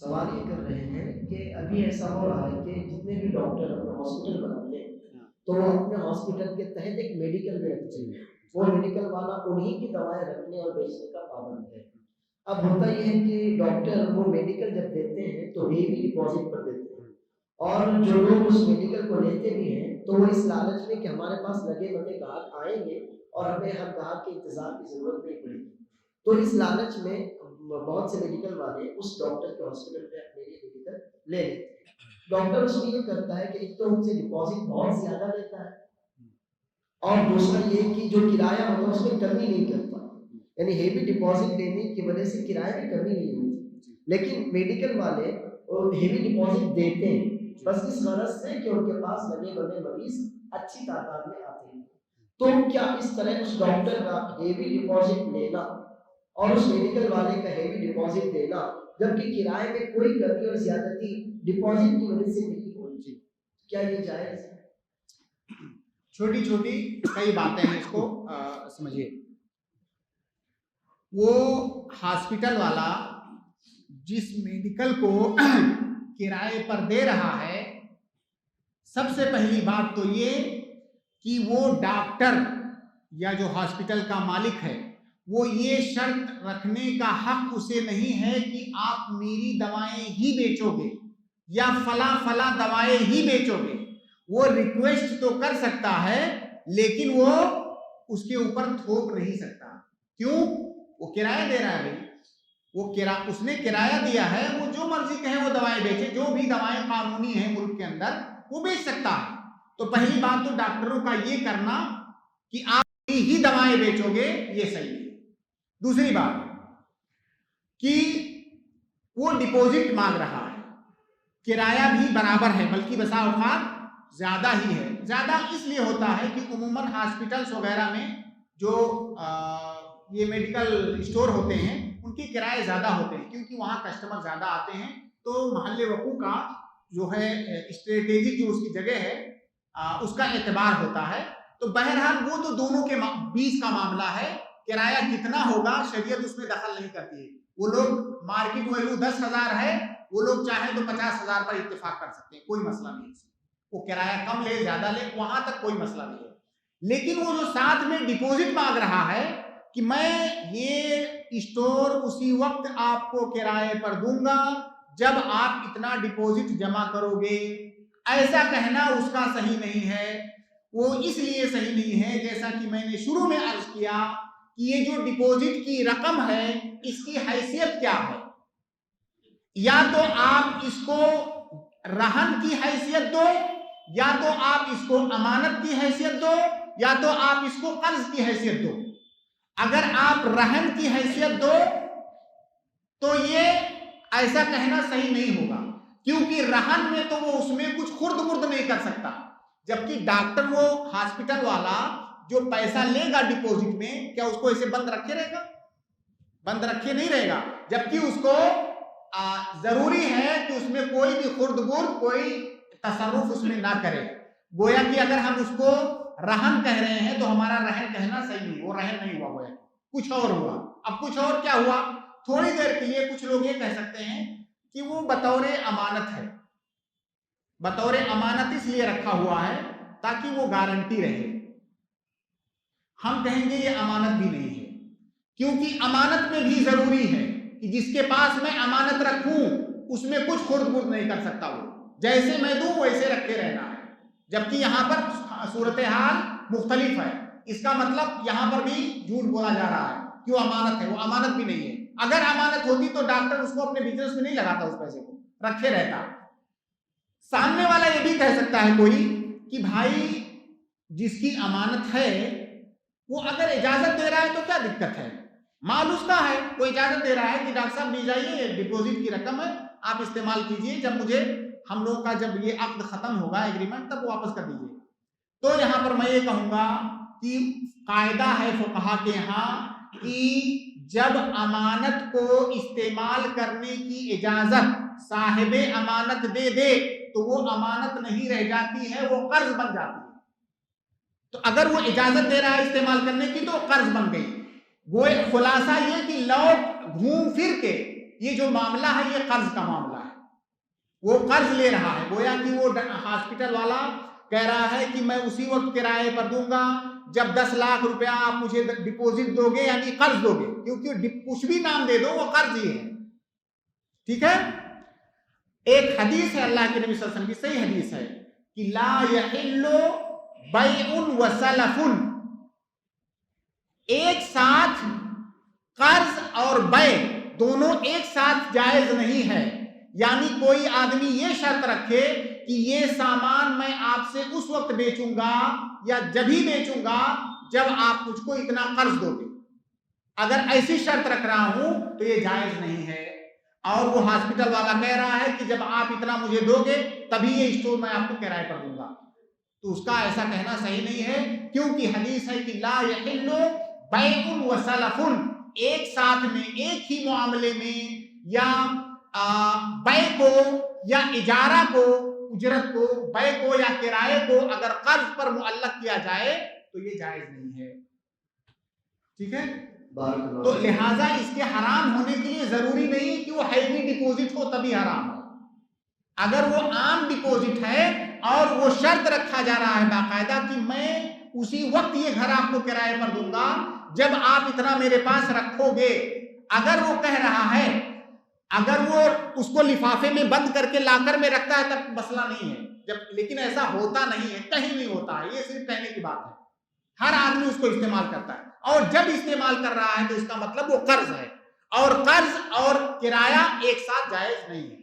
सवाल ये कर रहे हैं कि अभी ऐसा हो रहा है कि जितने भी डॉक्टर अपना हॉस्पिटल बनाते हैं, तो वो अपने हॉस्पिटल के तहत एक मेडिकल भी रखते हैं। वो मेडिकल वाला उन्हीं की दवाएँ रखने और बेचने का पाबंद है। अब होता ये है कि डॉक्टर वो मेडिकल जब देते हैं तो हेवी डिपॉज़िट पर देते हैं और जो लोग उस मेडिकल को लेते भी हैं, तो वो इस लालच में कि हमारे पास लगे-बंधे ग्राहक आएँगे और हमें हर ग्राहक के इंतज़ार की ज़रूरत नहीं पड़ेगी। तो इस लालच में बहुत से मेडिकल वाले उस डॉक्टर के हॉस्पिटल में अपने लिए मेडिकल ले लेते हैं। डॉक्टर उसमें ये करता है कि एक तो उनसे डिपॉज़िट बहुत ज़्यादा लेता है और दूसरा ये कि जो किराया होता है उसमें कमी नहीं करता। यानी हेवी डिपॉज़िट लेने की वजह से किराए में कमी नहीं होती। लेकिन मेडिकल वाले हेवी डिपॉज़िट देते हैं, बस इस गरज से कि उनके पास लगे-बंधे मरीज़ अच्छी तादाद में आते हैं। तो क्या इस तरह उस डॉक्टर का हेवी डिपॉज़िट लेना और उस मेडिकल वाले का हेवी डिपॉज़िट देना, जबकि किराए में कोई कमी और ज़्यादती डिपॉज़िट की वजह से नहीं होनी चाहिए, क्या ये जायज़ है? छोटी-छोटी कई बातें हैं, इसको समझिए। वो हॉस्पिटल वाला जिस मेडिकल को किराए पर दे रहा है, सबसे पहली बात तो ये कि वो डॉक्टर या जो हॉस्पिटल का मालिक है, वो ये शर्त रखने का हक उसे नहीं है कि आप मेरी दवाएं ही बेचोगे या फला दवाएं ही बेचोगे। वो रिक्वेस्ट तो कर सकता है, लेकिन वो उसके ऊपर थोप नहीं सकता। क्यों? वो किराया दे रहा है भाई। उसने किराया दिया है, वो जो मर्जी कहे वो दवाएं बेचे, जो भी दवाएं कानूनी है मुल्क के अंदर वो बेच सकता है। तो पहली बात तो डॉक्टरों का ये करना कि आप ही दवाएं बेचोगे, ये सही है। दूसरी बात कि वो डिपॉजिट मांग रहा है, किराया भी बराबर है, बल्कि बसा औकात ज्यादा ही है। ज्यादा इसलिए होता है कि उमूमन हॉस्पिटल्स वगैरह में जो ये मेडिकल स्टोर होते हैं, उनके किराए ज्यादा होते हैं, क्योंकि वहां कस्टमर ज्यादा आते हैं। तो मोहल्ले वकू का जो है स्ट्रेटेजिक जो उसकी जगह है, उसका एतबार होता है। तो बहरहाल वो तो दोनों के बीच का मामला है। किराया कितना होगा शरीयत उसमें दखल नहीं करती है। वो लोग मार्केट वैल्यू 10,000 है, वो लोग चाहे तो 50,000 पर इत्तेफाक कर सकते हैं, कोई मसला नहीं। वो किराया कम ले ज्यादा ले, वहां तक कोई मसला नहीं है। लेकिन वो जो साथ में डिपॉजिट मांग रहा है कि मैं ये स्टोर उसी वक्त आपको किराए पर दूंगा जब आप इतना डिपॉजिट जमा करोगे, ऐसा कहना उसका सही नहीं है। वो इसलिए सही नहीं है, जैसा कि मैंने शुरू में अर्ज किया कि ये जो डिपॉजिट की रकम है, इसकी हैसियत क्या है। या तो आप इसको रहन की हैसियत दो, या तो आप इसको अमानत की हैसियत दो, या तो आप इसको कर्ज की हैसियत दो। अगर आप रहन की हैसियत दो तो ये ऐसा कहना सही नहीं होगा, क्योंकि रहन में तो वो उसमें कुछ खुर्द बुर्द नहीं कर सकता। जबकि डॉक्टर, वो हॉस्पिटल वाला जो पैसा लेगा डिपॉजिट में, क्या उसको ऐसे बंद रखे रहेगा? बंद रखे नहीं रहेगा। जबकि उसको जरूरी है कि उसमें कोई भी खुर्द बुर्द, कोई तसर्रुफ उसमें ना करे। गोया कि अगर हम उसको रहन कह रहे हैं तो हमारा रहन कहना सही नहीं, वो रहन नहीं हुआ, गोया कुछ और हुआ। अब कुछ और क्या हुआ? थोड़ी देर के लिए कुछ लोग ये कह सकते हैं कि वो बतौर अमानत है। बतौर अमानत इसलिए रखा हुआ है ताकि वो गारंटी रहे। हम कहेंगे ये अमानत भी नहीं है, क्योंकि अमानत में भी जरूरी है कि जिसके पास मैं अमानत रखूं उसमें कुछ खुर्द बुर्द नहीं कर सकता। वो जैसे मैं दूं वैसे रखे रहना है। जबकि यहां पर सूरत हाल मुख्तलिफ है। इसका मतलब यहां पर भी झूठ बोला जा रहा है कि वो अमानत है। वो अमानत भी नहीं है। अगर अमानत होती तो डॉक्टर उसको अपने बिजनेस में नहीं लगाता, उस पैसे को रखे रहता। सामने वाला ये भी कह सकता है कोई कि भाई जिसकी अमानत है वो अगर इजाजत दे रहा है तो क्या दिक्कत है, माल उसका है। वो इजाजत दे रहा है कि डॉक्टर साहब ले जाइए, डिपॉजिट की रकम है, आप इस्तेमाल कीजिए, जब मुझे हम लोग का जब ये अक्द खत्म होगा एग्रीमेंट तब वापस कर दीजिए। तो यहां पर मैं ये कहूंगा कि कायदा है फुकहा के यहां कि जब अमानत को इस्तेमाल करने की इजाजत साहिब अमानत दे दे तो वो अमानत नहीं रह जाती है, वो कर्ज बन जाती है। तो अगर वो इजाजत दे रहा है इस्तेमाल करने की तो कर्ज बन गई। वो एक खुलासा ये कि लौट घूम फिर के ये जो मामला है ये कर्ज का मामला है, वो कर्ज ले रहा है। गोया कि वो हॉस्पिटल वाला कह रहा है कि मैं उसी वक्त किराए पर दूंगा जब 10 लाख रुपया आप मुझे डिपॉजिट दोगे, यानी कर्ज दोगे, क्योंकि कुछ भी नाम दे दो वो कर्ज ही है। ठीक है। एक हदीस है अल्लाह के नबी सल्लल्लाहु अलैहि वसल्लम की, सही हदीस है कि ला यहिल्लु बैउन व सलफुन, एक साथ कर्ज और बै दोनों एक साथ जायज नहीं है। यानी कोई आदमी ये शर्त रखे कि ये सामान मैं आपसे उस वक्त बेचूंगा या जब ही बेचूंगा जब आप मुझको इतना कर्ज दोगे, अगर ऐसी शर्त रख रहा हूं तो ये जायज नहीं है। और वो हॉस्पिटल वाला कह रहा है कि जब आप इतना मुझे दोगे तभी ये स्टोर मैं आपको किराए पर दूंगा, तो उसका ऐसा कहना सही नहीं है, क्योंकि हदीस है कि ला यहिल्लु बैउन व सलफुन, एक साथ में एक ही मामले में या बै को या इजारा को, उजरत को, बै को या किराए को अगर कर्ज पर मुअल्लक किया जाए तो ये जायज नहीं है। ठीक है। तो लिहाजा इसके हराम होने के लिए जरूरी नहीं है कि वो हैवी डिपॉजिट हो तभी हराम हो। अगर वो आम डिपॉजिट है और वो शर्त रखा जा रहा है बाकायदा कि मैं उसी वक्त ये घर आपको किराए पर दूंगा जब आप इतना मेरे पास रखोगे, अगर वो कह रहा है, अगर वो उसको लिफाफे में बंद करके लाकर में रखता है तब मसला नहीं है, जब, लेकिन ऐसा होता नहीं है, कहीं नहीं होता है, ये सिर्फ कहने की बात है। हर आदमी उसको इस्तेमाल करता है, और जब इस्तेमाल कर रहा है तो इसका मतलब वो कर्ज है, और कर्ज और किराया एक साथ जायज नहीं है।